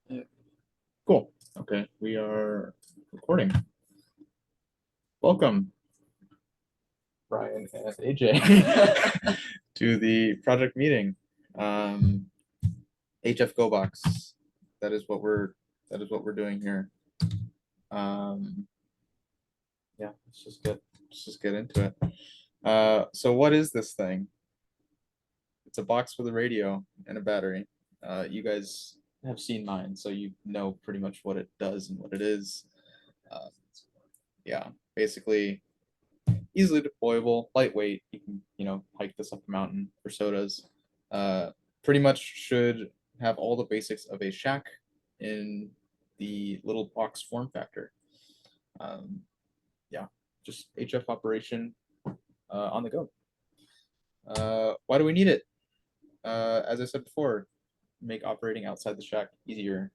Cool. Okay, we are recording. Welcome, Brian and AJ, to the project meeting. HF GoBox. That is what we're doing here. Yeah, let's just get into it. So what is this thing? It's a box with a radio and a battery. You guys have seen mine, so you know pretty much what it does and what it is. Uh, yeah, basically easily deployable, lightweight. You can, hike this up a mountain for sodas. Uh, Pretty much should have all the basics of a shack in the little box form factor. Um, yeah, just HF operation on the go. Why do we need it? As I said before, make operating outside the shack easier.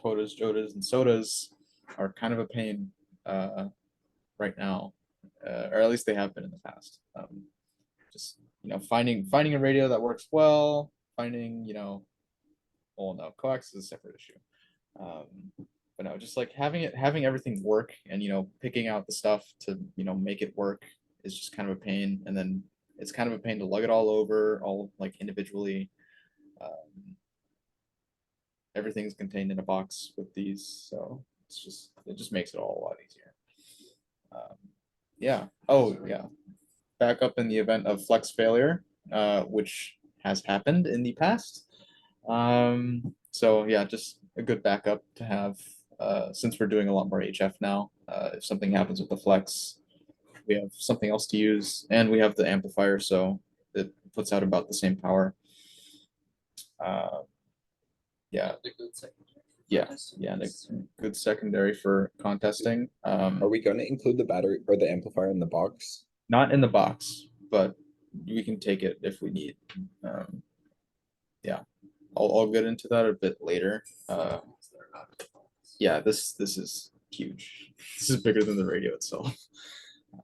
Todas, Jodas, and sodas are kind of a pain right now, or at least they have been in the past. Just finding a radio that works well, finding well, no, coax is a separate issue. Um, but no, just like having everything work, and picking out the stuff to make it work is just kind of a pain, and then it's kind of a pain to lug it all over, all like individually. Um, Everything's contained in a box with these, so it just makes it all a lot easier. Um, yeah. Oh yeah. Back up in the event of flex failure, which has happened in the past. So yeah, just a good backup to have, since we're doing a lot more HF now. If something happens with the flex, we have something else to use, and we have the amplifier, so it puts out about the same power. Uh, yeah, yeah, yeah, and a good secondary for contesting. Are we going to include the battery or the amplifier in the box? Not in the box, but we can take it if we need. Um, yeah, I'll get into that a bit later. Yeah, this is huge. This is bigger than the radio itself.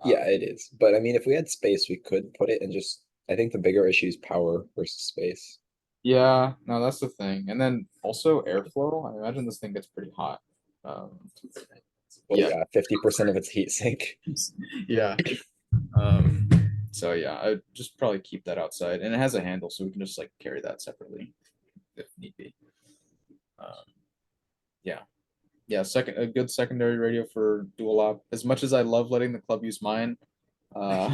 Yeah, it is. But I mean, if we had space, we could put it in just, I think the bigger issue is power versus space. Yeah, no, that's the thing. And then also airflow. I imagine this thing gets pretty hot. Um, Well, yeah, yeah, 50% of its heat sink. yeah. Um, so yeah, I'd just probably keep that outside, and it has a handle, so we can just like carry that separately if need be. Um, yeah, yeah. A good secondary radio for dual op. As much as I love letting the club use mine, uh,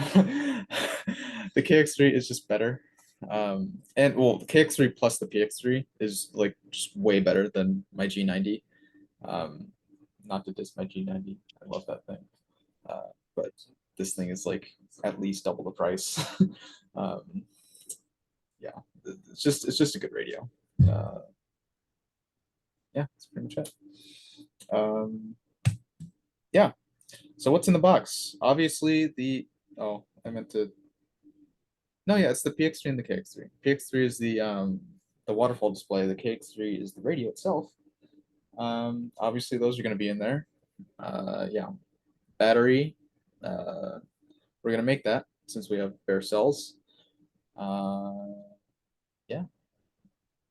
the KX3 is just better. And well, the KX3 plus the PX3 is like just way better than my G90. Um, Not to diss my G90, I love that thing. But this thing is like at least double the price. um, yeah, it's just a good radio. Uh, yeah, that's pretty much it. Um, yeah. So what's in the box? Obviously the oh, I meant to. No, yeah, it's the PX3 and the KX3. PX3 is the waterfall display. The KX3 is the radio itself. Obviously those are going to be in there. Yeah, battery. Uh, we're going to make that since we have bare cells. Uh, yeah,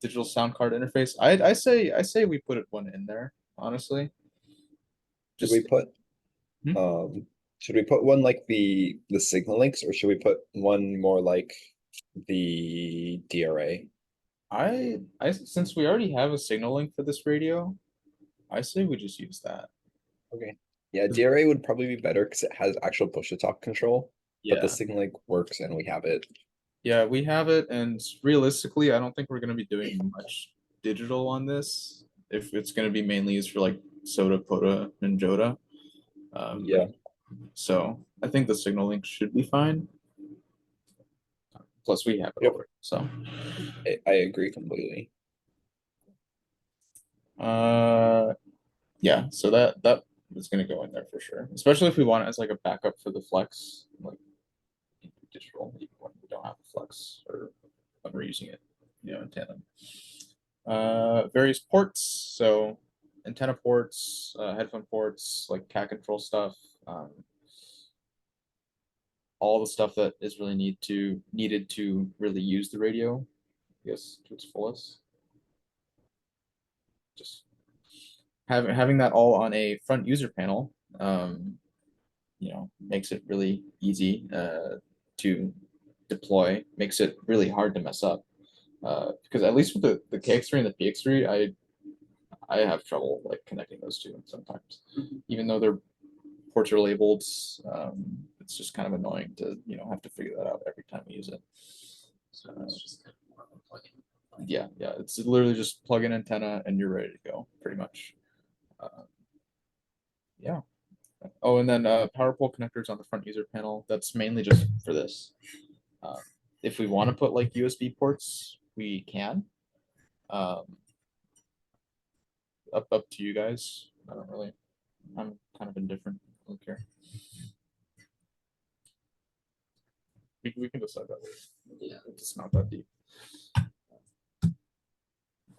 digital sound card interface. I say we put one in there, honestly. Should we Just put hmm? should we put one like the signal links, or should we put one more like the DRA? I since we already have a signal link for this radio, I say we just use that. Okay. Yeah, DRA would probably be better because it has actual push to talk control, but the Yeah. signal link works and we have it. Yeah, we have it, and realistically, I don't think we're going to be doing much digital on this. If it's going to be mainly used for like Soda, Coda, and Joda. Yeah, So I think the signal link should be fine. Plus, we have it yep, already. So, I agree completely. uh, yeah. So that is going to go in there for sure. Especially if we want it as like a backup for the Flex, like digital, even when we don't have a Flex or when we're using it, in tandem. Various ports, so antenna ports, headphone ports, like cat control stuff, all the stuff that is really needed to really use the radio, I guess, to its fullest. just having that all on a front user panel, makes it really easy to deploy, makes it really hard to mess up. Because at least with the KX3 and the PX3, I have trouble like connecting those two sometimes, even though their ports are labeled. It's just kind of annoying to have to figure that out every time we use it. So it's just kind of more of a plug-in. Yeah, it's literally just plug in antenna and you're ready to go, pretty much. Yeah. Oh, and then power pole connectors on the front user panel. That's mainly just for this. If we want to put like USB ports, we can. Up to you guys. I don't really. I'm kind of indifferent. I don't care. We can decide that later. Yeah. It's not that deep.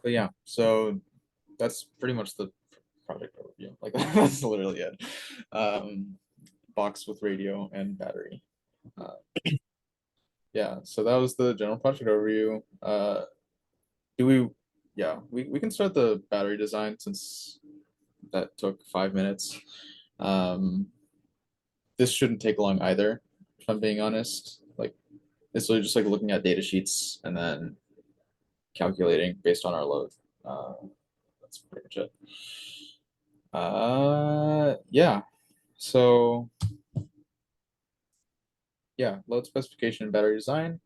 But yeah, so that's pretty much the project overview. Like that's literally it. Box with radio and battery. Yeah, so that was the general project overview. Do we? Yeah, we can start the battery design since that took 5 minutes. This shouldn't take long either, if I'm being honest. Like, it's really just like looking at data sheets and then calculating based on our load. That's pretty much it. Yeah. So yeah, load specification and battery design.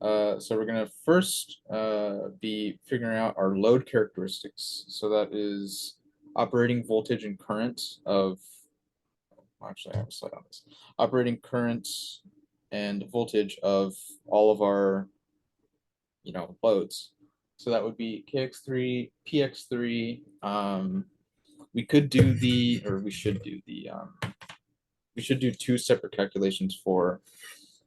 So we're gonna first be figuring out our load characteristics. So that is operating voltage and current of, actually I have a slide on this. Operating current and voltage of all of our, loads. So that would be KX3, PX3. We could do the, or we should do the, we should do two separate calculations for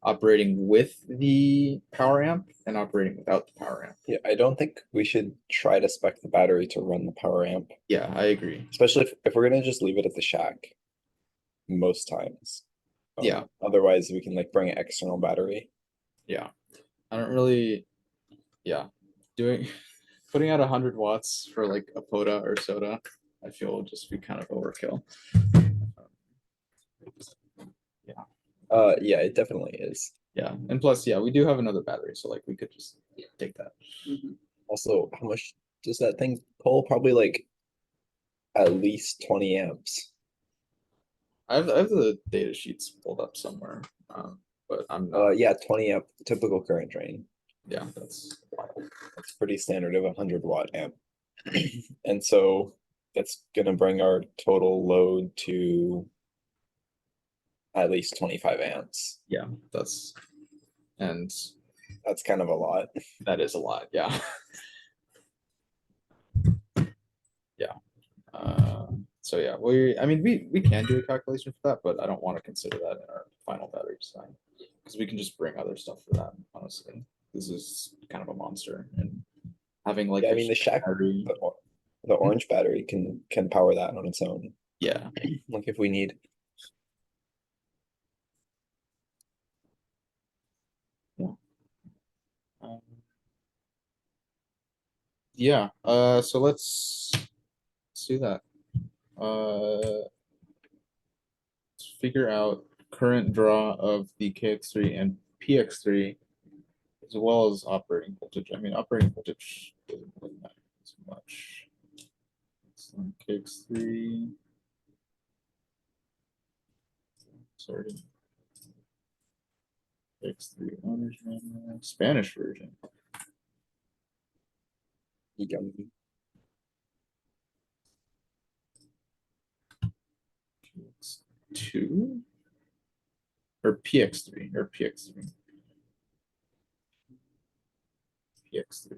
operating with the power amp and operating without the power amp. Yeah, I don't think we should try to spec the battery to run the power amp, Yeah, I agree. especially if we're gonna just leave it at the shack most times. Yeah. Otherwise, we can like bring an external battery. Yeah. I don't really, yeah, putting out 100 watts for like a POTA or soda, I feel will just be kind of overkill. Yeah, it definitely is. Yeah, and plus, yeah, we do have another battery, so like we could just take that. Also, how much does that thing pull? Probably like at least 20 amps. I have the data sheets pulled up somewhere, but I'm not. Yeah, 20 amp typical current drain. Yeah, that's wild. That's pretty standard of a 100 watt amp. And so that's gonna bring our total load to at least 25 amps. Yeah, and That's kind of a lot. that is a lot. Yeah. Yeah. So yeah, I mean, we can do a calculation for that, but I don't want to consider that in our final battery design because we can just bring other stuff for that. Honestly, this is kind of a monster, and having like Yeah, I a mean the shack, battery, the orange battery can power that on its own. yeah, Like if we need. um, yeah. So let's do that. Let's figure out current draw of the KX3 and PX3 as well as operating voltage. I mean, operating voltage doesn't really matter as much. So KX3. Sorry. KX3 owner's manual, Spanish version. PX2 or PX3 or PX3. PX3.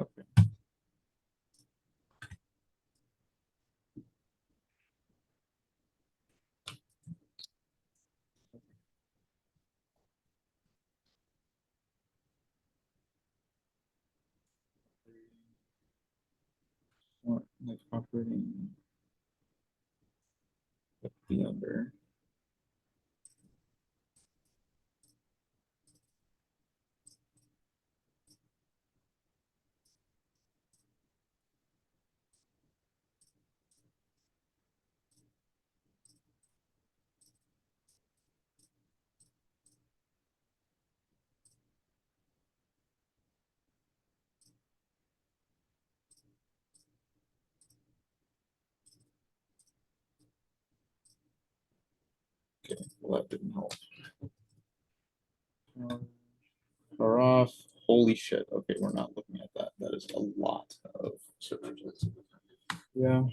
Okay. What, like operating the under. Okay, well, that didn't help. Power off. Holy shit. Okay, we're not looking at that. That is a lot of switches. Yeah.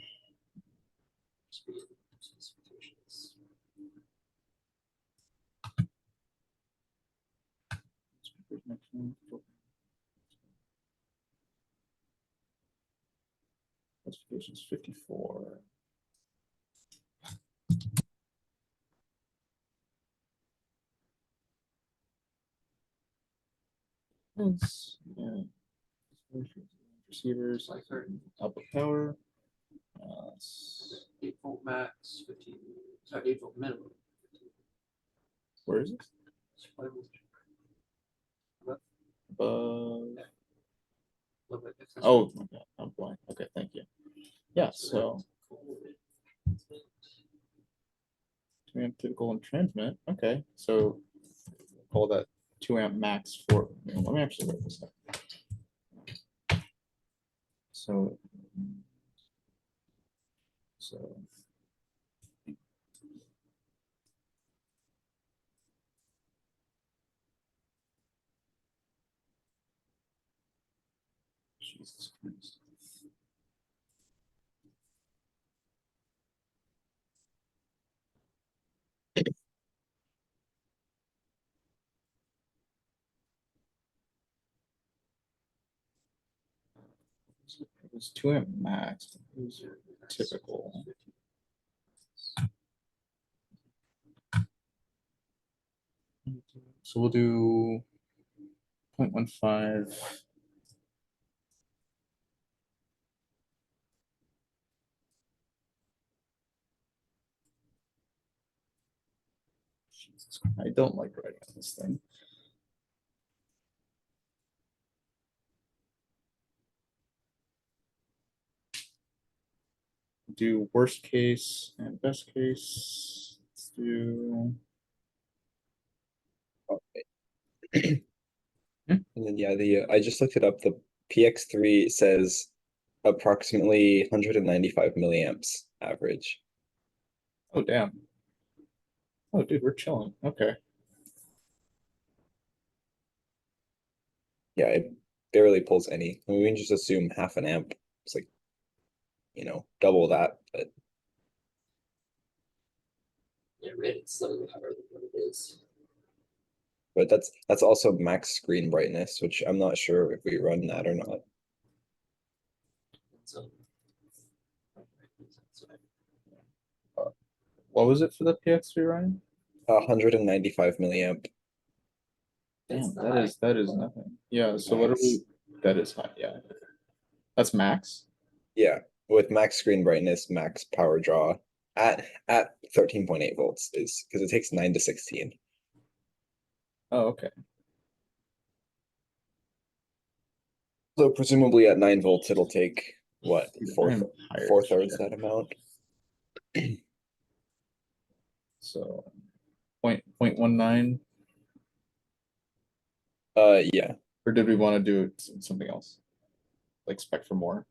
Specifications 54. Yes, yeah. Receivers, Like her output power. 8-volt max, 15, sorry, 8-volt minimum. Where is it? It's 5 volts. Little bit different. Oh, my God, I'm blind. Okay, thank you. Yeah, so 2 amp typical and transmit. Okay, so call that 2 amp max for. Let me actually write this down. So, so Jesus Christ. It was 2 amp max. It was typical. So we'll do 0.15. Jesus Christ, I don't like writing on this thing. Do worst case and best case. Let's do. And then yeah, I just looked it up. The PX3 says approximately 195 milliamps average. Oh, damn. Oh, dude, we're chilling. Okay. Yeah, it barely pulls any. I mean, we can just assume half an amp. It's like, double that, but Yeah, rated slightly higher than what it is. that's also max screen brightness, which I'm not sure if we run that or not. So. What was it for the PX3, Ryan? 195 milliamp. It's Damn, high. that is nothing. Yeah, so what are we? That is high, yeah. That's max? Yeah, with max screen brightness, max power draw at 13.8 volts is because it takes 9 to 16. Oh, okay. So presumably at 9 volts, it'll take what, I'm higher four than thirds shit. that amount? So 0.19, Yeah, or did we want to do something else? Like spec for more?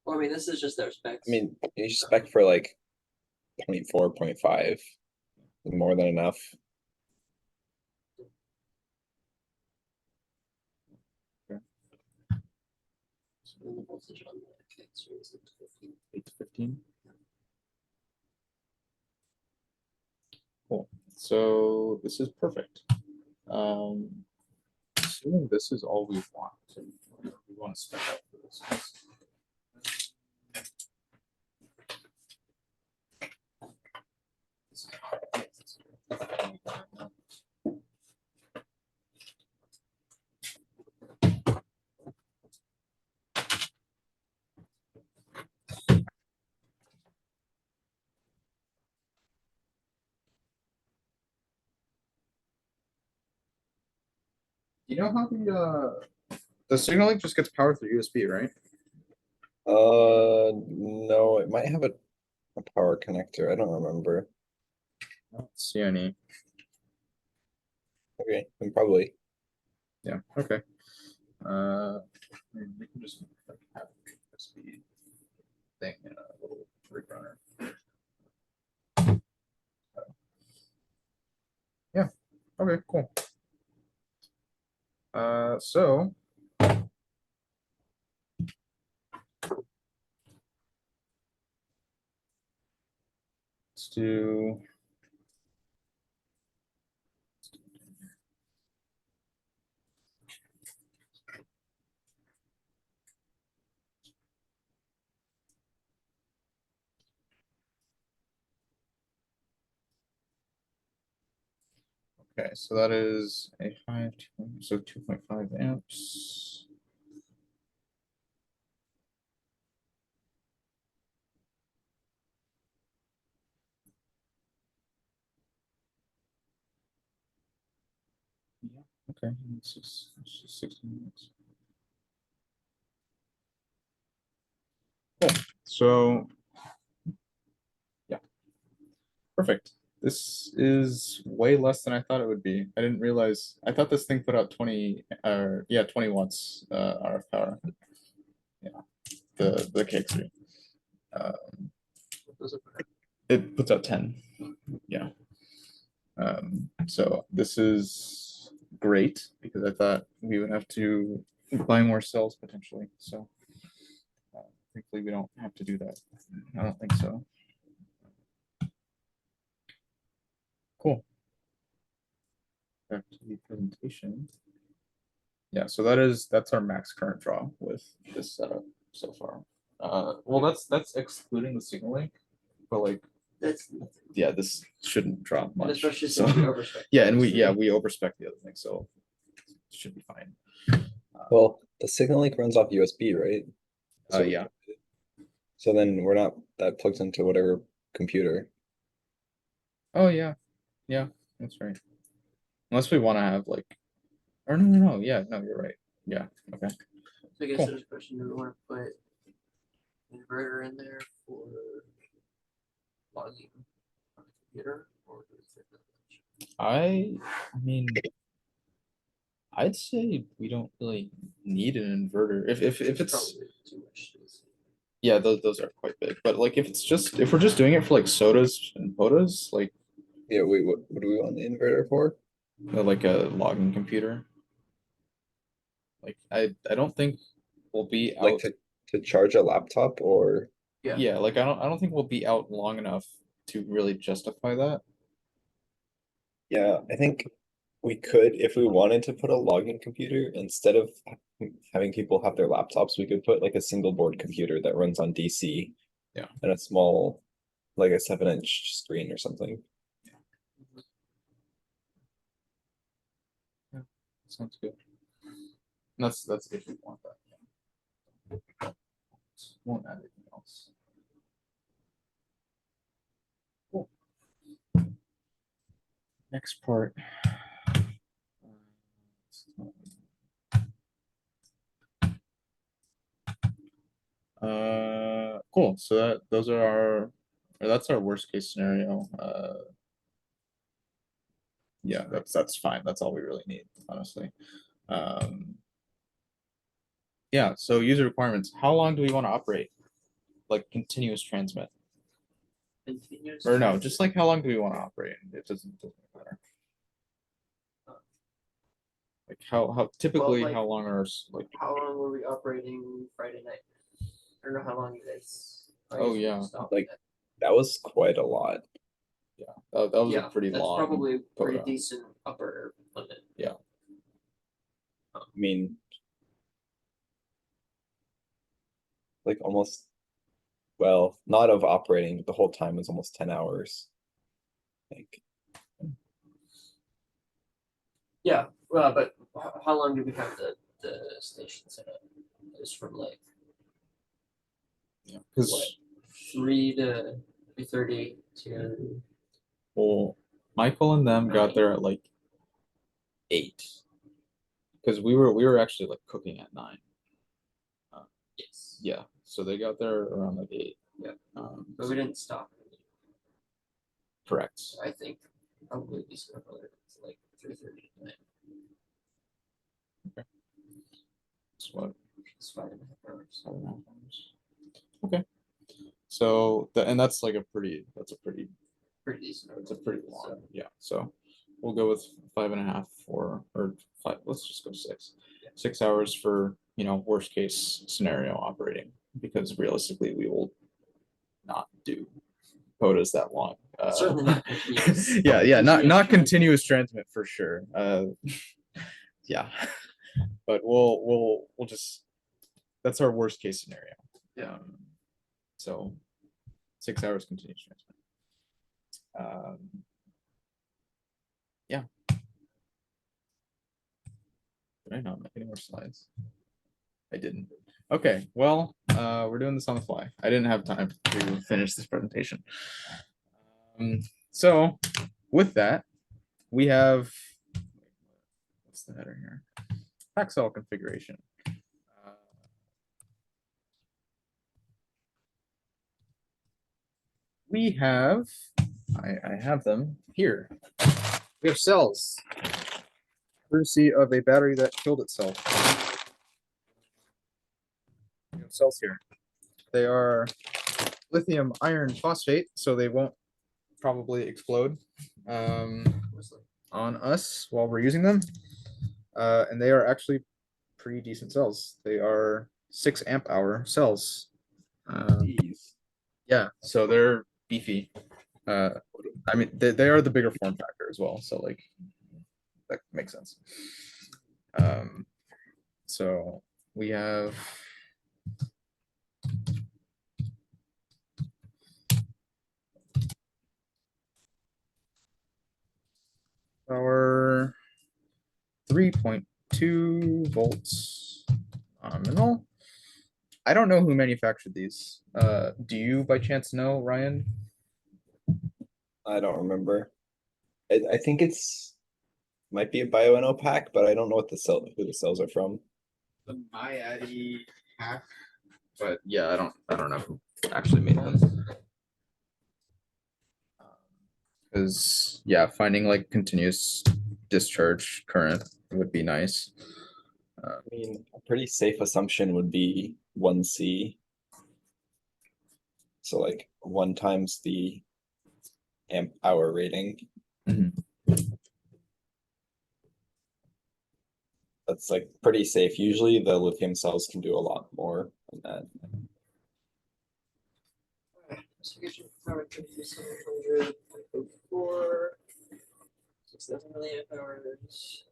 Well, I mean, this is just their specs. I mean, you spec for like 0.4, 0.5, more than enough. And the voltage on the PX3 is 15. 8 to 15. Cool. So this is perfect. Assuming this is all we want. We want to spec out for this. You know how the signal link just gets powered through USB, right? No, it might have a power connector. I don't remember. I don't see any. Okay, and probably. Yeah, okay. We can just like have USB thing in a little rig runner. Okay, cool. So. Let's do. Okay, so that is a high, so 2.5 amps. Yeah, okay, it's just 16 minutes. Cool. So, yeah, perfect. This is way less than I thought it would be. I didn't realize, I thought this thing put out 20, yeah, 20 watts RF power. Yeah, the K3. What does it put out? It puts out 10. Yeah. So this is great because I thought we would have to buy more cells potentially. So thankfully we don't have to do that. I don't think so. Cool. Back to the presentation. Yeah, so that's our max current draw with this setup so far. Well, that's excluding the signal link, but like, That's nothing. yeah, this shouldn't drop And much. especially So since we overspec. yeah, and we overspec the other thing, so it should be fine. Well, the signal link runs off USB, right? So Yeah. So then we're not that plugged into whatever computer. Oh yeah, yeah, that's right. Unless we want to have like, or no, yeah, no, you're right. Yeah, okay. So I guess Cool. there's a question, do we want to put inverter in there for logging on the computer or do we think that much? I mean, I'd say we don't really need an inverter. If it's Probably too much space. yeah, those are quite big. But like if we're just doing it for like sodas and podas, like Yeah, wait, what do we want the inverter for? like a logging computer. Like I don't think we'll be Like out. to charge a laptop or Yeah. Yeah, like I don't think we'll be out long enough to really justify that. yeah, I think we could if we wanted to put a logging computer instead of having people have their laptops, we could put like a single board computer that runs on DC. Yeah. And a small, like a 7-inch screen or something. Sounds good. That's if we want that. Won't add anything else. Cool. Next part. Cool. So those are our, or that's our worst case scenario. Yeah, that's fine. That's all we really need, honestly. Yeah. So user requirements. How long do we want to operate? Like continuous transmit, Continuous. or no? Just like how long do we want to operate? It doesn't matter. Like how typically like, how long are like? How long were we operating Friday night? I don't know how long you guys. Oh, yeah. stopped Like, at. that was quite a lot. Yeah, that was Yeah, a pretty that's long. probably a pretty quota. decent upper limit. I mean, like almost, well, not of operating, but the whole time was almost 10 hours. I think. Yeah, well, but how long do we have the station set up? It's from like Yeah, what, because 3 to 3:30 to. well, Michael and them got there at like 8, because we were actually like cooking at 9. Yes. Yeah, so they got there around like 8. Yeah. But So we didn't stop. correct. I think probably be similar to like 3:30 to 9. That's what It's 5.5 hours. 7.5 hours. Okay. So and that's like that's a pretty Pretty decent. it's a pretty long. So, Yeah. So we'll go with 5.5 or 5, let's just go 6. 6 hours for, worst case scenario operating, because realistically we will not do quotas that long. Certainly not continuous. Yeah, not Continuous continuous transmit for sure. Yeah, but we'll just, that's our worst case scenario. Yeah. So 6 hours continuous transmit. Yeah. Did I not make any more slides? I didn't. Okay, well, we're doing this on the fly. I didn't have time to finish this presentation. So with that, we have, what's the header here? Pack cell configuration. We have, I have them here. We have cells, courtesy of a battery that killed itself. We have cells here. They are lithium iron phosphate, so they won't probably explode on us while we're using them. And they are actually pretty decent cells. They are 6 amp hour cells. Yeah, so they're beefy. I mean, they are the bigger form factor as well, so like that makes sense. So we have our 3.2 volts nominal. I don't know who manufactured these. Do you by chance know, Ryan? I don't remember. I think might be a BioNO pack, but I don't know who the cells are from. The MyAddy hack, but yeah, I don't know who actually made them. Because yeah, finding like continuous discharge current would be nice. I mean, a pretty safe assumption would be 1C. So like 1 times the amp hour rating. Mhm. That's like pretty safe. Usually the lithium cells can do a lot more than that. Investigation power 3700.04, 6,000 milliamp hours.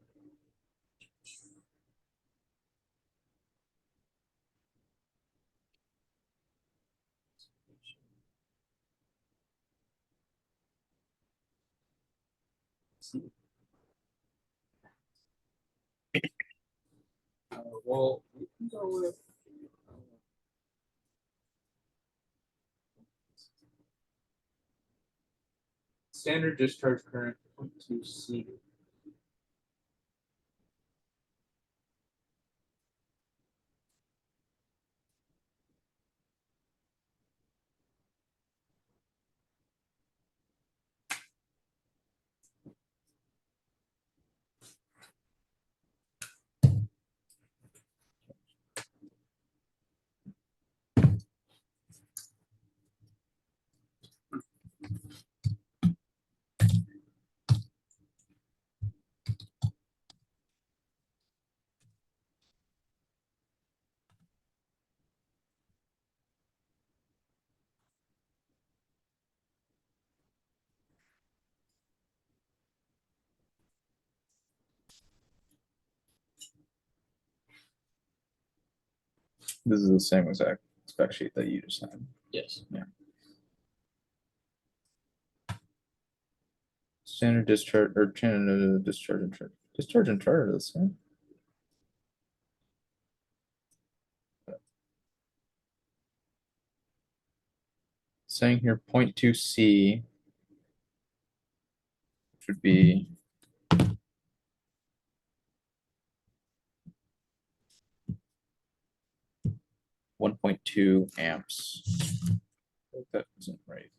Well, we can go with Standard discharge current 0.2C. This is the same exact spec sheet that you just had. yes. Yeah. Standard discharge or discharge and charge. Discharge and charge are the same. Saying here 0.2C should be 1.2 amps. I think that isn't right.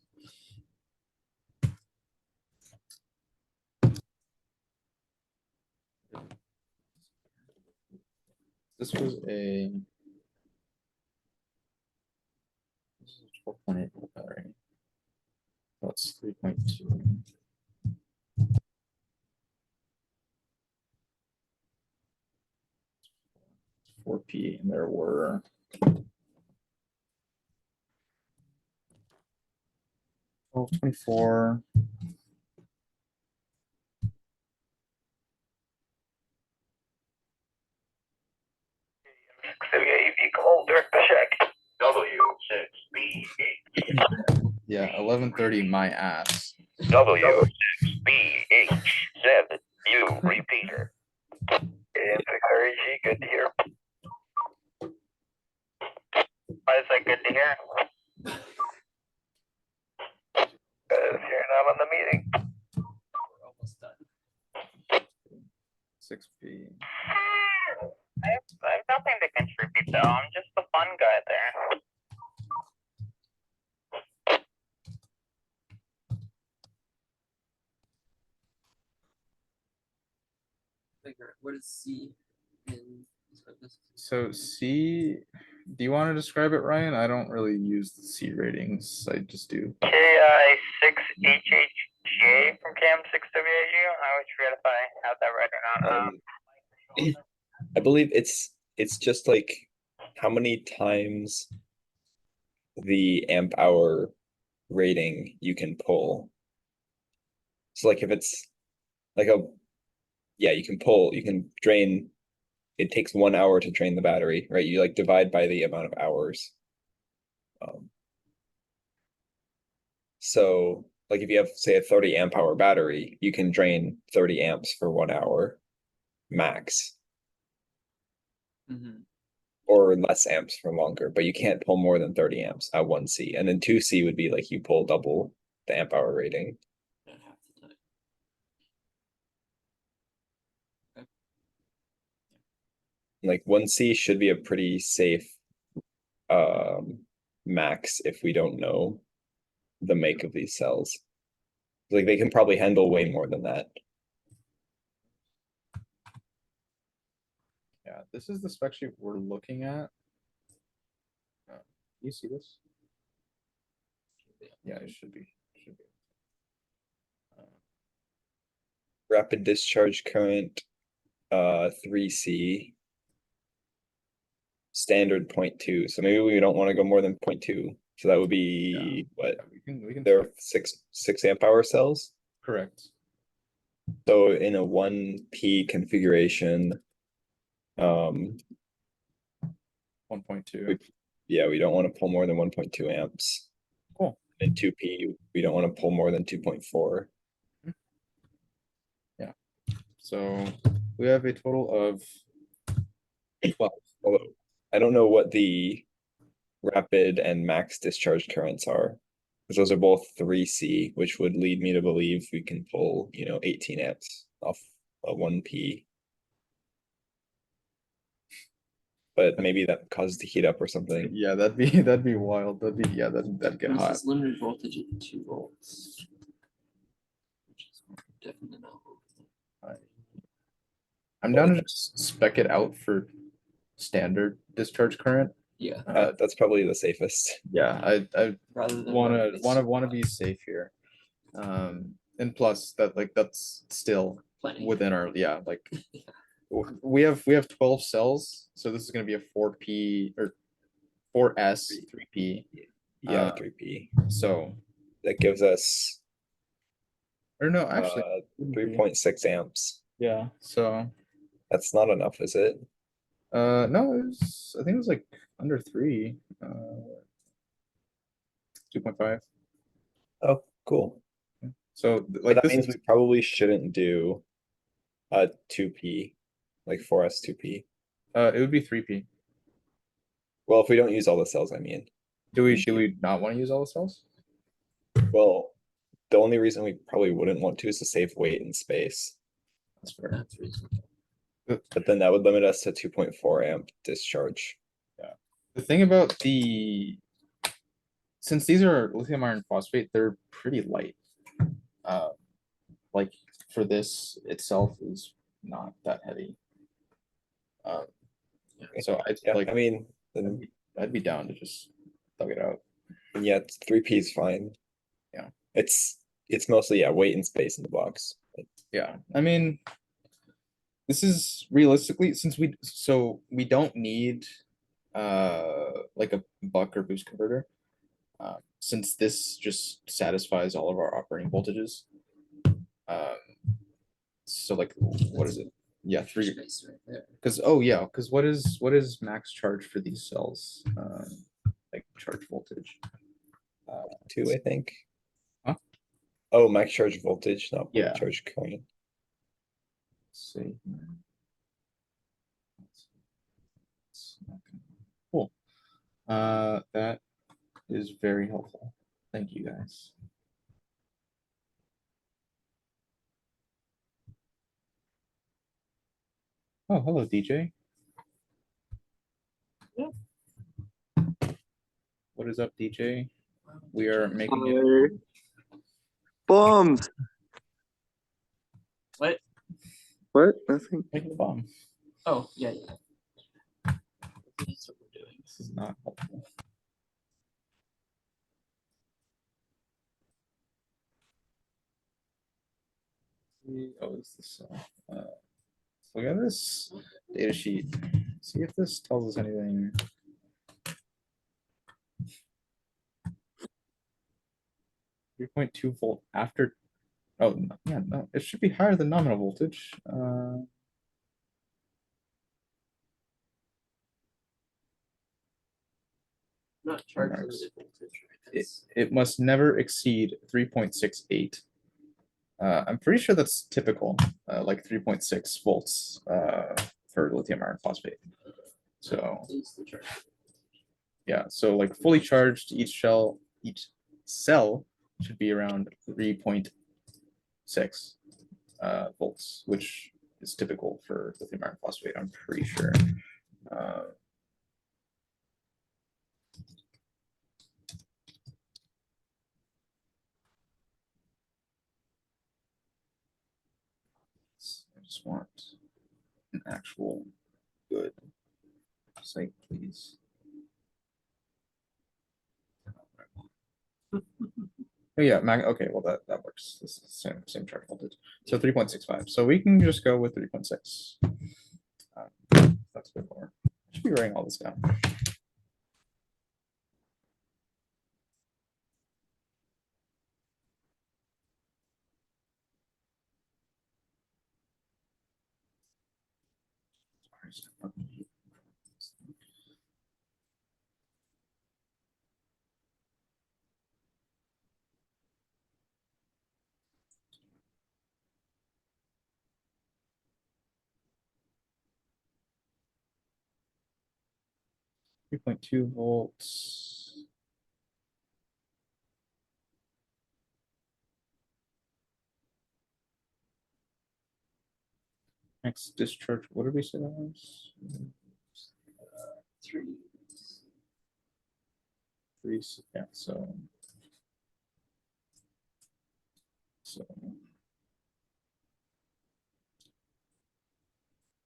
This was a 12.8 volt battery. That's 3.2. 4P, and there were 12, 24. Yeah, 11:30 my ass. W6BH7U repeater. And good to hear. Why is that good to hear? Because you're not on the meeting. We're almost done. 6P. I have nothing to contribute though. I'm just the fun guy there. Figure what is C in this? So C, do you want to describe it, Ryan? I don't really use the C ratings. I just do. KI6HHJ from Cam6WAU. I always forget if I have that right or not. I believe it's just like how many times the amp hour rating you can pull. So like if it's like you can drain, it takes 1 hour to drain the battery, right? You like divide by the amount of hours. So like if you have say a 30 amp hour battery, you can drain 30 amps for 1 hour max. Mm-hmm. Or less amps for longer, but you can't pull more than 30 amps at 1C. And then 2C would be like you pull double the amp hour rating. Not half the time. Like 1C should be a pretty safe max if we don't know the make of these cells. Like they can probably handle way more than that. Yeah, this is the spec sheet we're looking at. You see this? Yeah, it should be. Rapid discharge current 3C. Standard 0.2. So maybe we don't want to go more than 0.2. So that would be what? We can There are six amp hour cells. correct. So in a 1P configuration, 1.2. yeah, we don't want to pull more than 1.2 amps. Cool. In 2P, we don't want to pull more than 2.4. Yeah. So we have a total of 12. Although I don't know what the rapid and max discharge currents are, because those are both 3C, which would lead me to believe we can pull, 18 amps off a 1P. But maybe that causes the heat up or something. Yeah, that'd be wild. That'd get What is hot. this limited voltage at 2 volts? Which is definitely not over. I'm down to just spec it out for standard discharge current. Yeah. That's probably the safest. Yeah, I Rather than wanna be safe here. And plus that's still plenty. within our we have 12 cells, so this is gonna be a 4P or 4S 3P. Yeah, 3P. So That gives us or no, actually 3.6 amps. yeah. So That's not enough, is it? no, I think it was like under 3. 2.5. Oh, cool. So But like that this means is we probably shouldn't do a 2P, like 4S 2P. it would be 3P. Well, if we don't use all the cells, I mean. Do we not want to use all the cells? Well, the only reason we probably wouldn't want to is to save weight and space. That's fair. That's reasonable. But then that would limit us to 2.4 amp discharge. The thing about since these are lithium iron phosphate, they're pretty light. Like for this itself is not that heavy. So I mean, then, I'd be down to just thug it out. yeah, 3P is fine. Yeah. It's mostly weight and space in the box. Yeah, I mean, this is realistically, since we don't need like a buck or boost converter. Since this just satisfies all of our operating voltages. Um, so like, what is it? Yeah, three. Space right there. Because oh yeah, because what is max charge for these cells? Like charge voltage. 2, I think. Huh? Oh, max charge voltage, not Yeah. charge current. Let's see. Cool. That is very helpful. Thank you guys. Oh, hello, DJ. Yeah. What is up, DJ? We are making Hi. Bombs. What? What? Nothing. making a bomb. Oh, yeah, yeah. That's what we're doing. This is not helpful. Oh, is this? Look at this data sheet. See if this tells us anything. 3.2 volt after. Oh yeah, no, it should be higher than nominal voltage. Not charge Max. limited voltage, right? It, That's- it must never exceed 3.68. I'm pretty sure that's typical, like 3.6 volts for lithium iron phosphate. So is the charge. yeah, so like fully charged, each cell should be around 3.6 volts, which is typical for lithium iron phosphate, I'm pretty sure. I just want an actual good site, please. Oh yeah, okay, well that works. This is the same charge voltage. So 3.65. So we can just go with 3.6. That's good more. I should be writing all this down. Sorry, 3.2 volts. Next discharge, what did we say that was? Three. Three, yeah, so.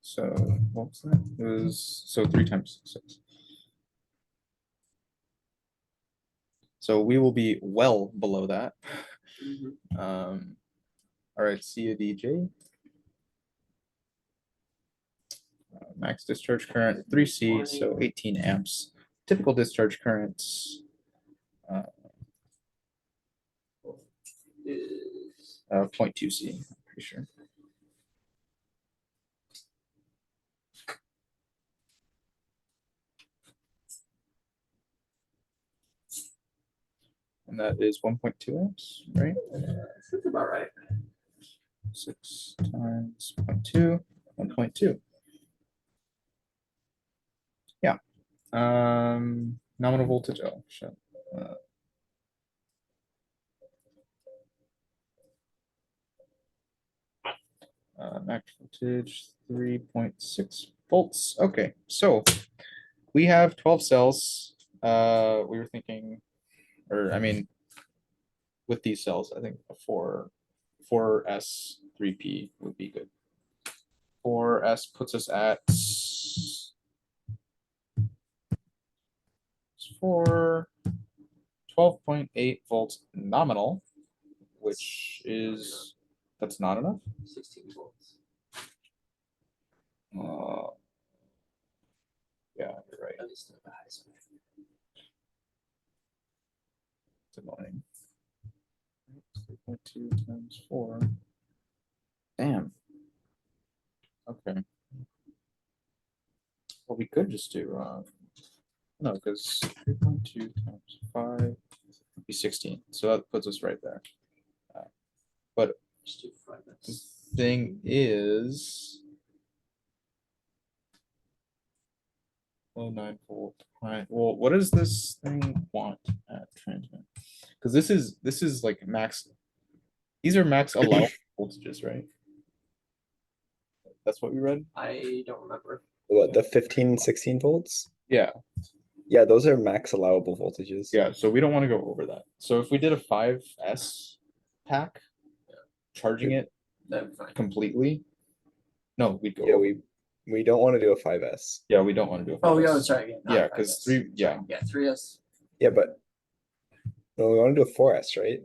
So what was that? It was so 3 times 6. So we will be well below that. Mhm. All right, see you, DJ. Max discharge current 3C, so 18 amps. Typical discharge currents Is 0.2C, I'm pretty sure. And that is 1.2 amps, right? that's about right. 6 times 0.2, 1.2. Yeah. Nominal voltage. Oh, shit. Max voltage 3.6 volts. Okay, so we have 12 cells. We were thinking, or I mean, with these cells, I think a 4S 3P would be good. 4S puts us at 12.8 volts nominal, which is that's not enough. 16 volts. Yeah, you're right. At least at the high speed. It's annoying. 3.2 times 4. Damn. Okay. Well, we could just do no, because 3.2 times 5 would be 16. So that puts us right there. But Just do 5 the minutes. thing is, 9 volt. Right. Well, what does this thing want at transmit? Because this is like max. These are max allowable voltages, right? That's what we read. I don't remember. What, the 15, 16 volts? Yeah, Yeah, those are max allowable voltages. yeah. So we don't want to go over that. So if we did a 5S pack, charging it That'd be fine. completely, no, we'd go. Yeah, over. we don't want to do a 5S. Yeah, we don't want to do a 5S. Oh, yeah, sorry. Yeah, Yeah, because 3. Yeah, Yeah, 3S. Yeah, but no, we want to do a 4S, right?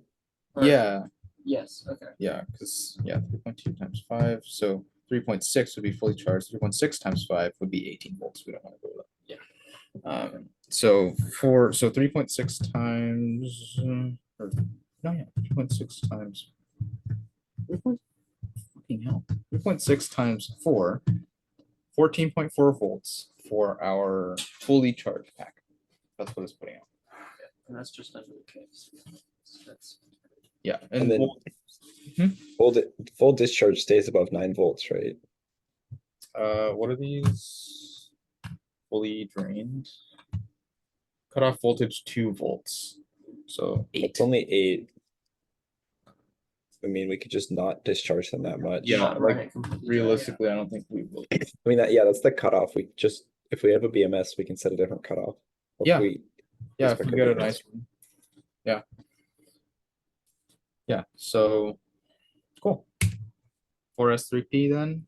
or- yeah, Yes, okay. yeah. Because 3.2 times 5, so 3.6 would be fully charged. 3.6 times 5 would be 18 volts. We don't want to go with that. So 3.6 times or no, yeah, 3.6 times 3.6 times 4, 14.4 volts for our fully charged pack. That's what it's putting out. And that's just under the case. That's Yeah, And then full discharge stays above 9 volts, right? what are these? Fully drained. Cutoff voltage 2 volts. So 8. It's only 8. I mean, we could just not discharge them that much. Yeah, not run like, it completely dry. realistically, I don't think we will. I mean, that's the cutoff. We just, if we have a BMS, we can set a different cutoff. Or if Yeah. we Yeah, if respect we our get a BMS. nice one. Yeah. Yeah, so cool. 4S3P then.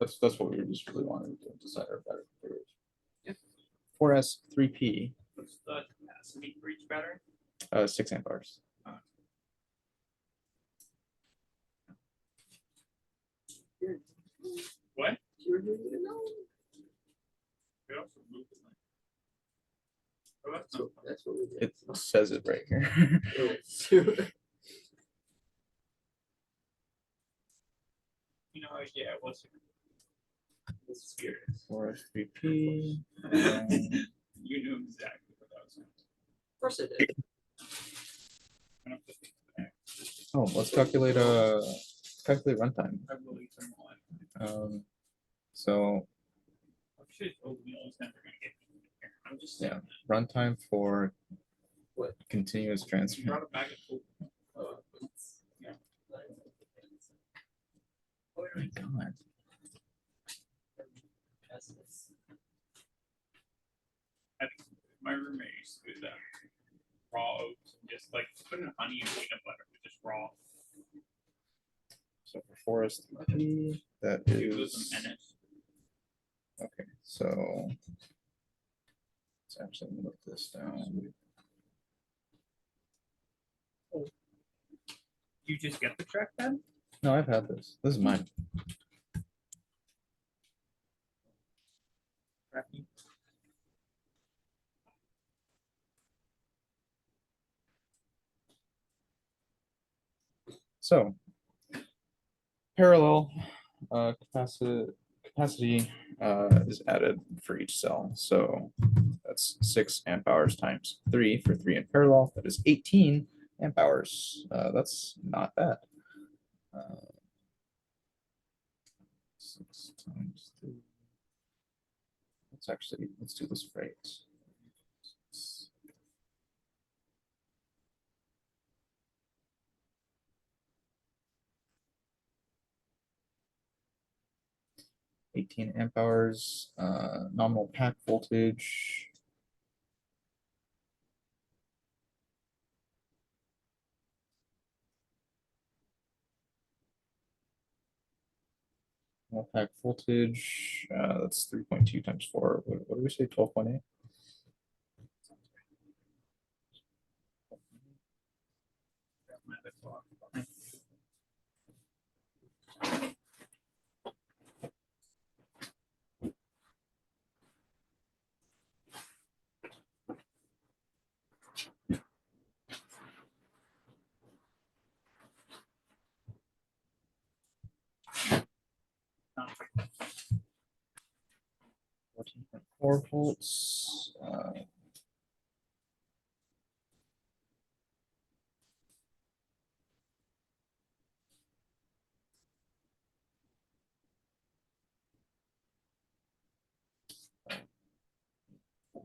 That's what we just really wanted to decide our better configuration. Yeah. 4S3P, What's the capacity for each battery? 6 amp hours. What? You were doing it now? We also moved the line. Oh, that's not So that's what we did. It says it right here. You know, yeah, it was. It's weird. 4S3P. You knew exactly what that was. Of course it did. I'm gonna put this back. Oh, let's calculate runtime. I really turn the line. So I should have told me all this time we're gonna get here. I'm just yeah, saying. runtime for What? continuous You transfer. brought it back and forth. Yeah. Oh my God. I think my roommate used to do that. Raw oats, and just like putting honey and peanut butter, just raw. So for 4S3P, that It was is a menace. okay. So let's actually look this down. You just get the trackpad? No, I've had this. This is mine. Tracking? So parallel capacity is added for each cell. So that's 6 amp hours times 3 for 3 in parallel. That is 18 amp hours. That's not bad. 6 times 3. Let's do this right. 18 amp hours, nominal pack voltage. Nominal pack voltage, that's 3.2 times 4. What do we say, 12.8? 14.4 volts.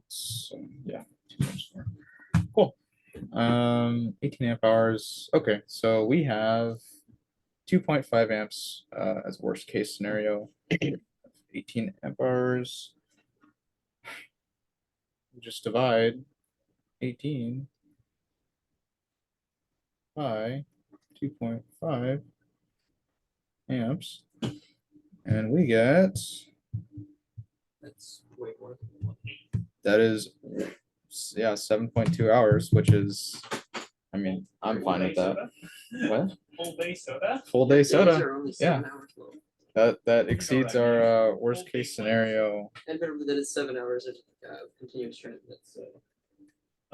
So, yeah, 2 times 4. Cool. 18 amp hours. Okay, so we have 2.5 amps as worst case scenario. 18 amp hours. We just divide 18 by 2.5 amps, and we get That's way more than 1. that is, yeah, 7.2 hours, which is, I mean, I'm fine with that. What? Full day soda? Full day Days soda. are only Yeah, 7 hours long. that exceeds I our mean. worst Full case day scenario. And remember that it's 7 hours of continuous transmit, so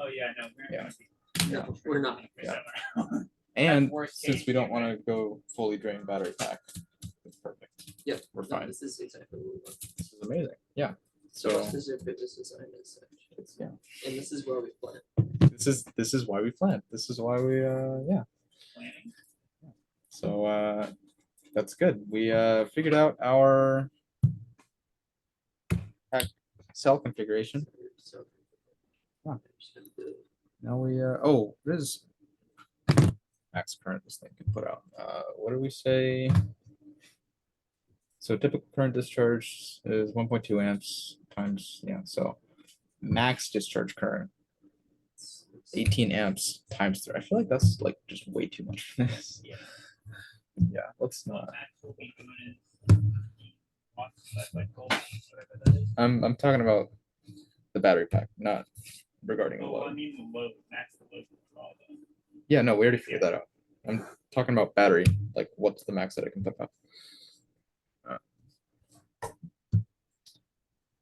Oh, yeah, no. We're Yeah. not gonna be- no, we're not. Yeah. seven. And worst since case, we don't yeah, want to go fully drain battery pack, it's perfect. Yep, We're no, fine. this is exactly what we want. This is amazing. Yeah. So So our specific is designed as such. It's- Yeah. And this is where we plan. this is why we planned. This is why we yeah. Planning. So that's good. We figured out our pack cell configuration. So. Huh. Now we oh, there's max current this thing can put out. What do we say? So typical current discharge is 1.2 amps times, yeah, so max discharge current 18 amps times 3. I feel like that's like just way too much for this. Yeah. Yeah, let's not. Max will be doing is watts, that's like gold, whatever that is. I'm talking about the battery pack, not regarding the Oh, I load. mean the load, max the load for all the. Yeah, no, we already figured that out. I'm talking about battery, like what's the max that I can pick up.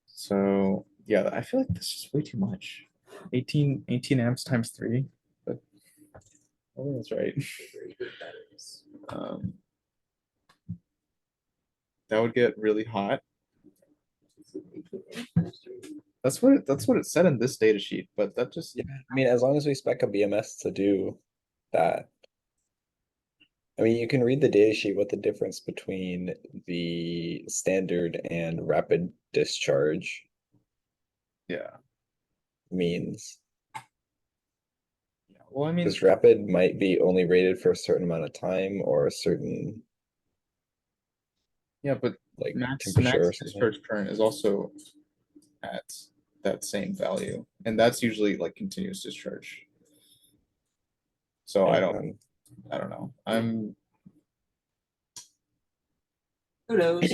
So yeah, I feel like this is way too much. 18 amps times 3, but I think that's right. Very good batteries. That would get really hot. That's what it said in this data sheet, but that just Yeah, I mean, as long as we spec a BMS to do that. I mean, you can read the data sheet what the difference between the standard and rapid discharge yeah. means. Yeah. Well, I mean, Because rapid might be only rated for a certain amount of time or a certain yeah, but like max temperature or something. discharge current is also at that same value, and that's usually like continuous discharge. So I don't know. Who knows?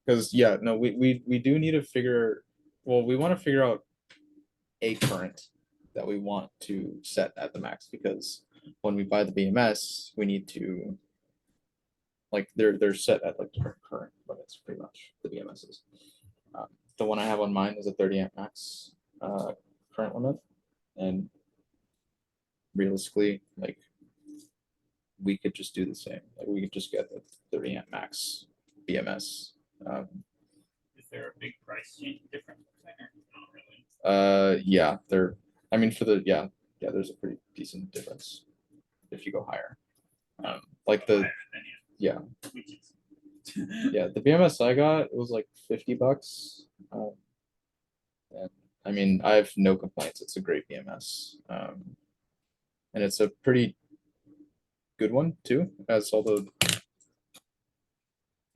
Because yeah, no, we do need to figure. Well, we want to figure out a current that we want to set at the max, because when we buy the BMS, we need to like they're set at like different current limits pretty much, the BMSs. The one I have on mine is a 30 amp max current limit, and realistically, like we could just do the same. Like we could just get the 30 amp max BMS. Is there a big price change difference there? Not really. Yeah, they're. I mean, for the yeah, there's a pretty decent difference if you go higher. Like the Higher than yeah, which is. yeah, the BMS I got it was like $50. And I mean, I have no complaints. It's a great BMS, and it's a pretty good one too. It has all the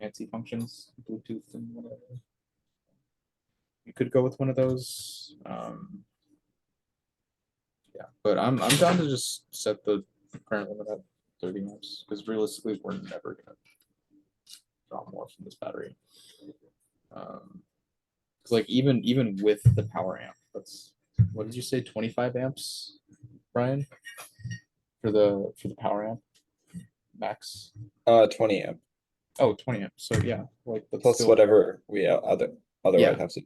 fancy functions, Bluetooth and whatever. You could go with one of those. Yeah, but I'm down to just set the current limit at 30 amps, because realistically we're never gonna draw more from this battery. Because like even with the power amp, that's what did you say, 25 amps, Brian? For the power amp max. 20 amp Oh, 20 amps. So yeah, like that's plus still, whatever we otherwise Yeah. have to.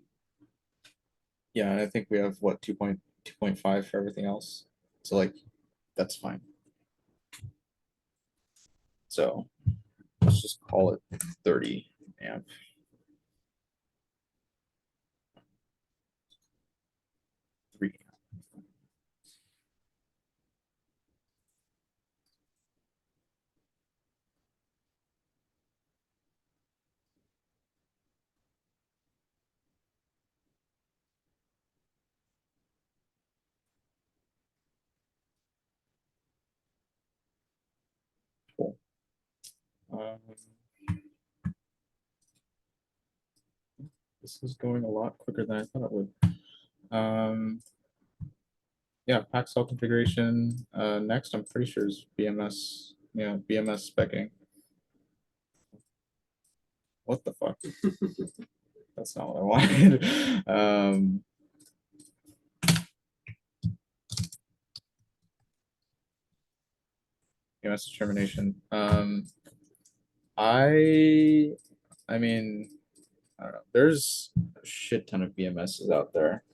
yeah, and I think we have what 2.5 for everything else. So like that's fine. So let's just call it 30 amp. This is going a lot quicker than I thought it would. Yeah, pack cell configuration. Next, I'm pretty sure is BMS. Yeah, BMS specking. What the fuck? That's not what I wanted. BMS determination. I mean, I don't know. There's a shit ton of BMSs out there.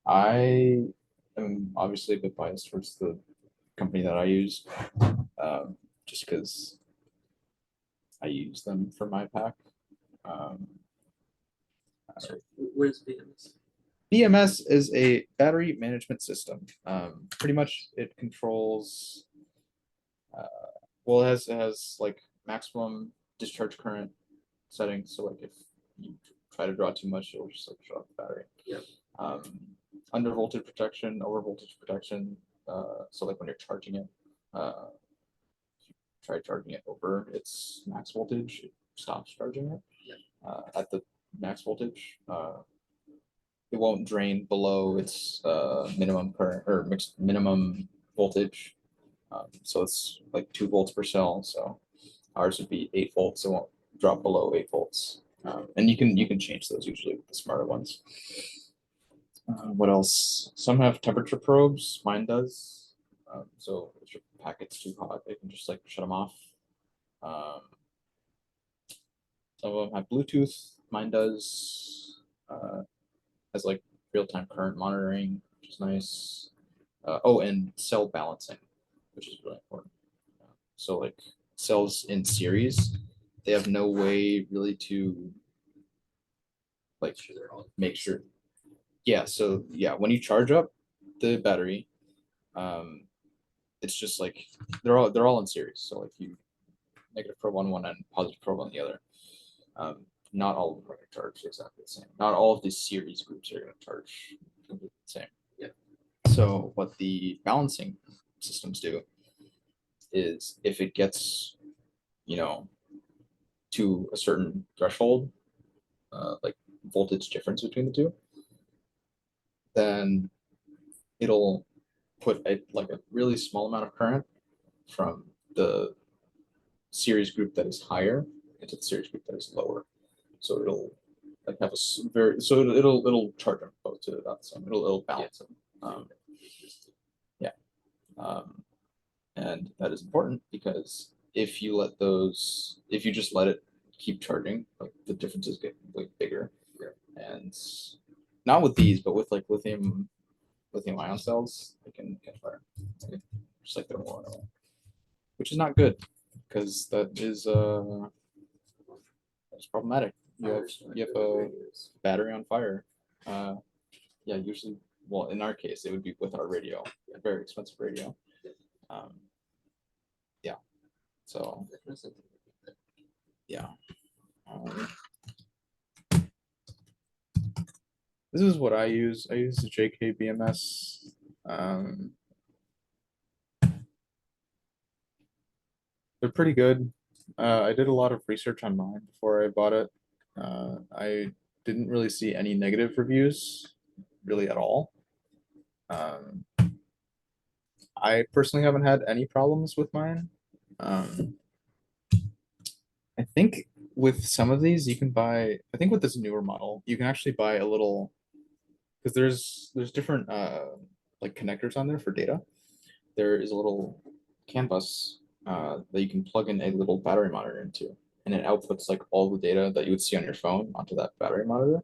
I am obviously a bit biased towards the company that I use, just because I use them for my pack. So what is BMS? BMS is a battery management system. Pretty much it controls, well, it has like maximum discharge current settings. So like if you try to draw too much, it'll just like shut off the battery. Yep. Under voltage protection, over voltage protection. So like when you're charging it, if you try charging it over its max voltage, it stops charging it. Yep. At the max voltage, it won't drain below its minimum current or minimum voltage. So it's like 2 volts per cell. So ours would be 8 volts. It won't drop below 8 volts. And you can change those usually with the smarter ones. What else? Some have temperature probes. Mine does. So if your packet's too hot, it can just like shut them off. Some of them have Bluetooth. Mine does. Has like real-time current monitoring, which is nice. Oh, and cell balancing, which is really important. So like cells in series, they have no way really to like make sure. Yeah, so yeah, when you charge up the battery, it's just like they're all in series. So like you negative probe on one end, positive probe on the other. Not all of them are going to charge exactly the same. Not all of these series groups are going to charge completely the same. Yeah. So what the balancing systems do is if it gets, to a certain threshold, like voltage difference between the two, then it'll put a really small amount of current from the series group that is higher into the series group that is lower. So it'll like have it'll charge them both to about the same. It'll balance them. Yeah. And that is important because if you just let it keep charging, like the differences get like bigger. Yeah. And not with these, but with like lithium ion cells, they can catch fire. Just like they're more, which is not good because that's problematic. You have a battery on fire. Yeah, usually, well, in our case, it would be with our radio, a very expensive radio. Yeah. So yeah. This is what I use. I use the JK BMS. They're pretty good. I did a lot of research on mine before I bought it. I didn't really see any negative reviews, really at all. I personally haven't had any problems with mine. I think with some of these you can buy, I think with this newer model, you can actually buy a little, because there's different like connectors on there for data. There is a little CAN bus that you can plug in a little battery monitor into, and it outputs like all the data that you would see on your phone onto that battery monitor.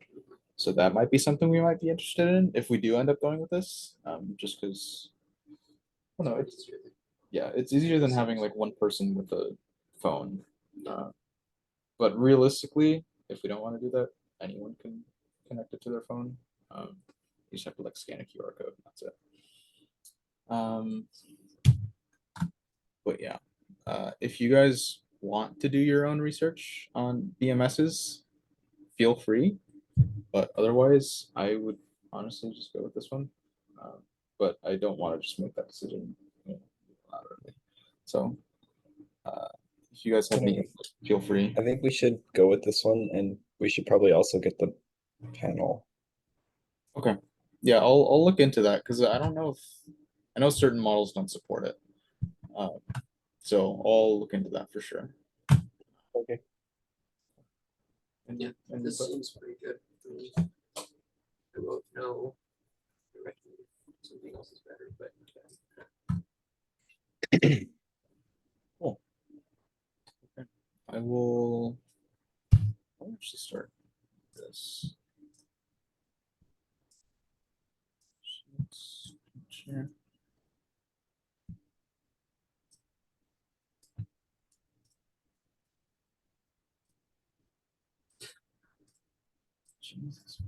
So that might be something we might be interested in if we do end up going with this, just because, well, no, it's easier than having like one person with a phone. But realistically, if we don't want to do that, anyone can connect it to their phone. You just have to like scan a QR code. And that's it. But yeah, if you guys want to do your own research on BMSs, feel free. But otherwise, I would honestly just go with this one. But I don't want to just make that decision unilaterally. So if you guys have any, input, feel free. I think we should go with this one, and we should probably also get the panel. Okay, yeah, I'll look into that, because I don't know if, I know certain models don't support it. So I'll look into that for sure. Okay. Yeah, And this but- seems pretty good. I mean, I won't know directly if something else is better, but I will. I'll actually start this. Share. Jesus.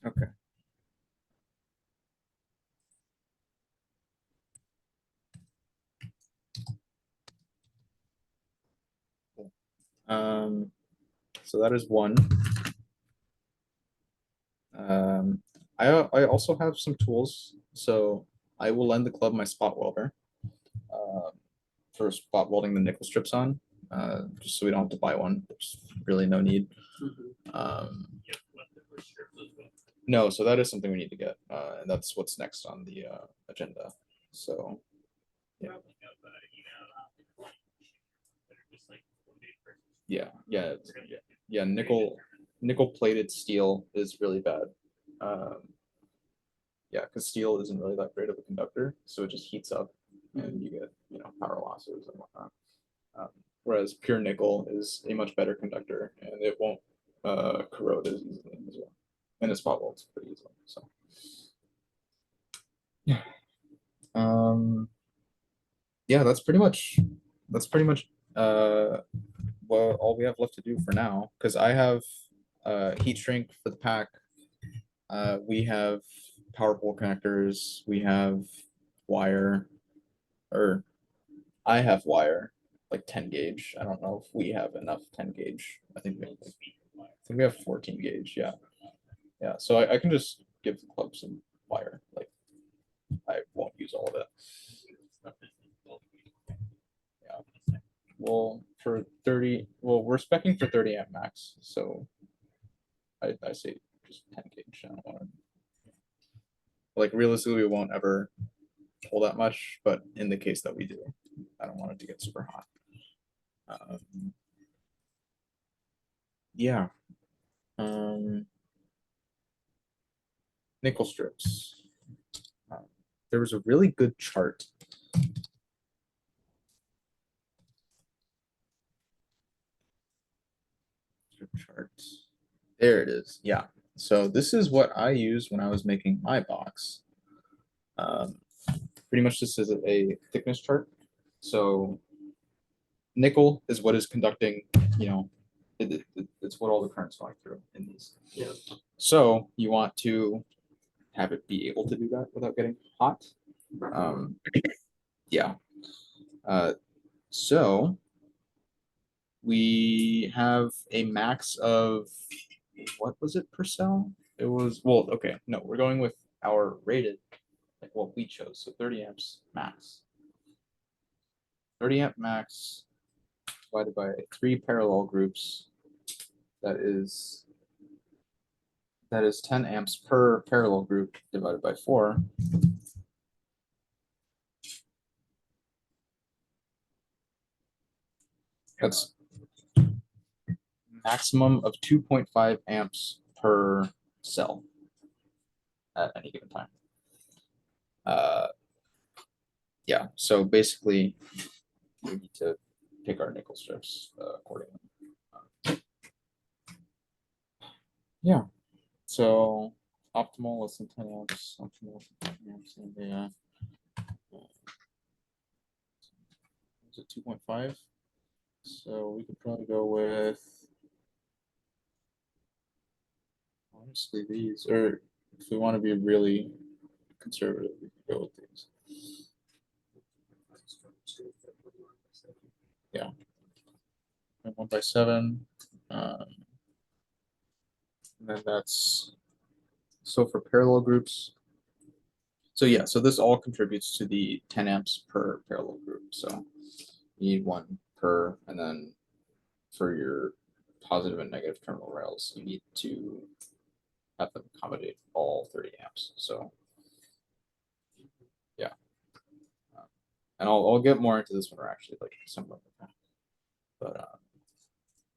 Okay. So that is one. I also have some tools, so I will lend the club my spot welder for spot welding the nickel strips on, just so we don't have to buy one. There's really no need. Yeah, leftover strips as well. No, so that is something we need to get, and that's what's next on the agenda. So Yeah. Probably know, but, that are just like loaded versus- yeah, yeah, We're gonna get yeah. Nickel plated steel is really bad. Yeah, because steel isn't really that great of a conductor, so it just heats up, and you get power losses and whatnot. Whereas pure nickel is a much better conductor, and it won't corrode as easily as well, and it spot welds pretty easily. So yeah, yeah, that's pretty much well all we have left to do for now. Because I have heat shrink for the pack. We have power pole connectors. We have wire, or I have wire, like 10 gauge. I don't know if we have enough 10 gauge. I think we have 14 gauge. Yeah, yeah. So I can just give the club some wire. Like I won't use all of it. Yeah. Well, for 30, well, we're specing for 30 amp max. So I say just 10 gauge. I don't want to. Like realistically, we won't ever pull that much, but in the case that we do, I don't want it to get super hot. Yeah. Nickel strips. There was a really good chart. Chart. There it is. Yeah. So this is what I used when I was making my box. Pretty much this is a thickness chart. So nickel is what is conducting, it's what all the current's going through in these. Yeah. So you want to have it be able to do that without getting hot. Yeah. So we have a max of, what was it per cell? It was, well, okay, no, we're going with our rated, like what we chose. So 30 amps max. 30 amp max divided by 3 parallel groups. That is 10 amps per parallel group divided by 4. That's maximum of 2.5 amps per cell at any given time. Yeah, so basically we need to pick our nickel strips accordingly. Yeah, so optimal less than 10 amps, optimal less than 10 amps, and is it 2.5? So we could probably go with honestly these, or if we want to be really conservative, we could go with these. Yeah. And 1x7. And then that's so for parallel groups. So yeah, so this all contributes to the 10 amps per parallel group. So you need one per, and then for your positive and negative terminal rails, you need to have them accommodate all 30 amps. So yeah. And I'll get more into this when we're actually like assembling the pack. But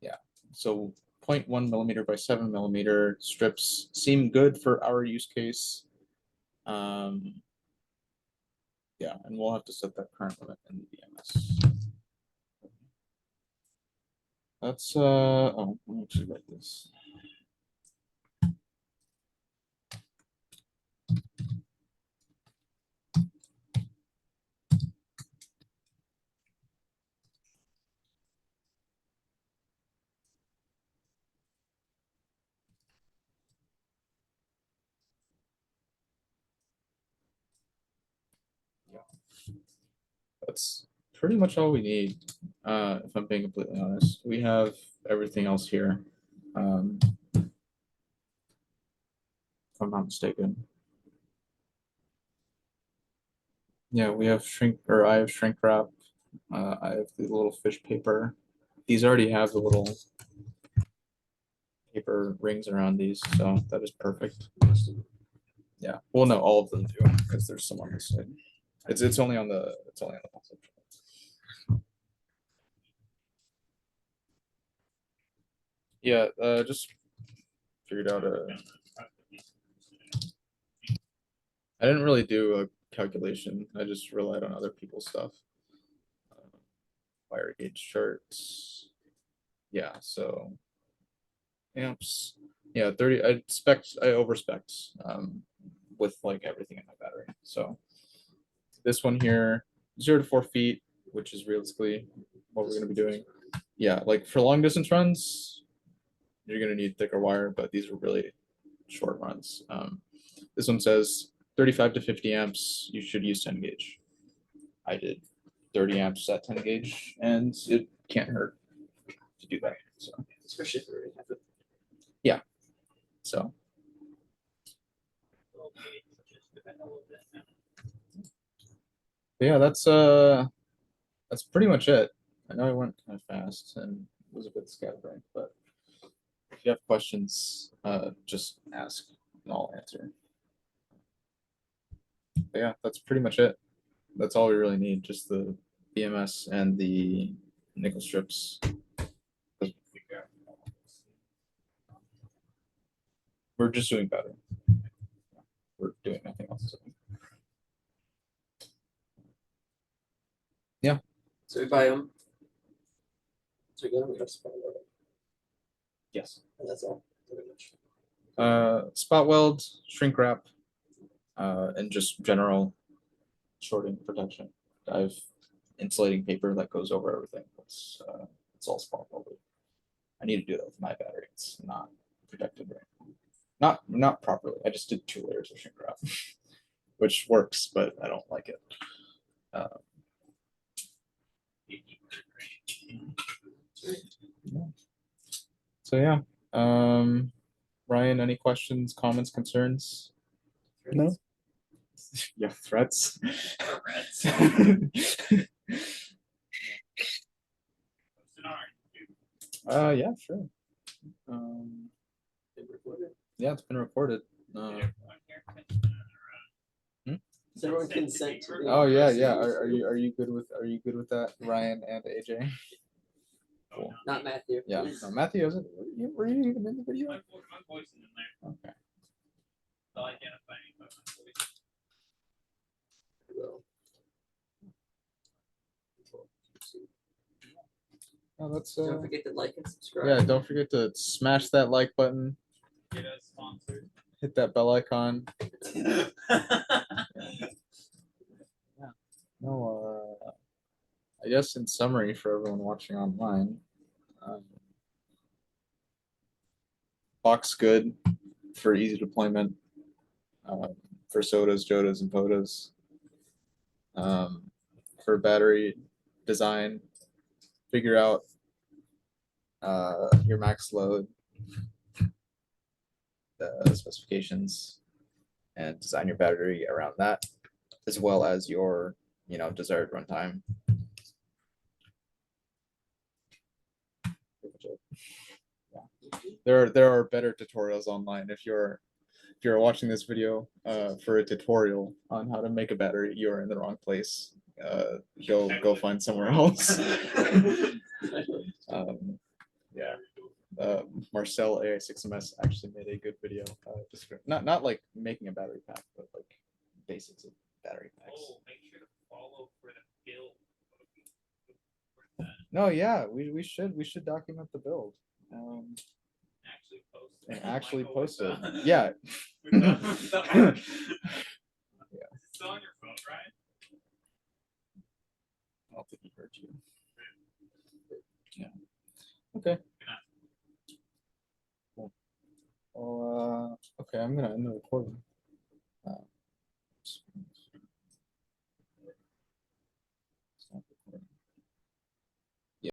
yeah, so 0.1 millimeter by 7 millimeter strips seem good for our use case. Yeah, and we'll have to set that current limit in the BMS. That's oh, let me actually write this. That's pretty much all we need. If I'm being completely honest, we have everything else here. If I'm not mistaken. Yeah, we have shrink, or I have shrink wrap. I have the little fish paper. These already have the little paper rings around these, so that is perfect. Yeah, well, no, all of them do because there's some on this side. It's only on the positive. Yeah, just figured out I didn't really do a calculation. I just relied on other people's stuff. Wire gauge charts. Yeah, so amps. Yeah, 30. I overspec with like everything in my battery. So this one here, 0 to 4 feet, which is realistically what we're gonna be doing. Yeah, like for long distance runs, you're gonna need thicker wire, but these are really short runs. This one says 35 to 50 amps, you should use 10 gauge. I did 30 amps at 10 gauge, and it can't hurt to do that. So Especially if we already have it. so yeah, that's pretty much it. I know I went kind of fast and was a bit scatterbrained, but if you have questions, just ask and I'll answer. But yeah, that's pretty much it. That's all we really need, just the BMS and the nickel strips. We're just doing better. We're doing nothing else. Yeah. So we buy them. So we go, we have spot weld, Yes. and that's all, pretty much. Spot weld, shrink wrap, and just general shorting protection. I have insulating paper that goes over everything. It's all spot welded. I need to do that with my battery. It's not protected right now. Not properly. I just did 2 layers of shrink wrap, which works, but I don't like it. Yeah. So yeah. Ryan, any questions, comments, concerns? No. Yeah, threats. Yeah, sure. Yeah, it's been recorded. Does everyone consent to? Oh yeah, yeah. Are you good with that, Ryan and AJ? Cool. Not Matthew. Yeah. No, Matthew, were you even in the video? My voice is in there. Okay. I'll identify me by my voice. Well, Oh, that's don't forget to like and subscribe. yeah. Don't forget to smash that like button. Yeah, hit that bell icon. No, I guess in summary for everyone watching online, box good for easy deployment for SOTAs, JOTAs, and POTAs. For battery design, figure out your max load, the specifications, and design your battery around that, as well as your desired runtime. There are better tutorials online. If you're watching this video for a tutorial on how to make a battery, you're in the wrong place. Go find somewhere else. Yeah. Marcel AI6MS actually made a good video. Not like making a battery pack, but like basics of battery packs. Oh, make sure to follow for the build. No, yeah, we should document the build. Actually post it. And actually Like, post it. with the- Yeah. with the art. It's still on your phone, right? I don't think he heard you. Yeah. Okay. Cool. Well, okay, I'm gonna end the recording.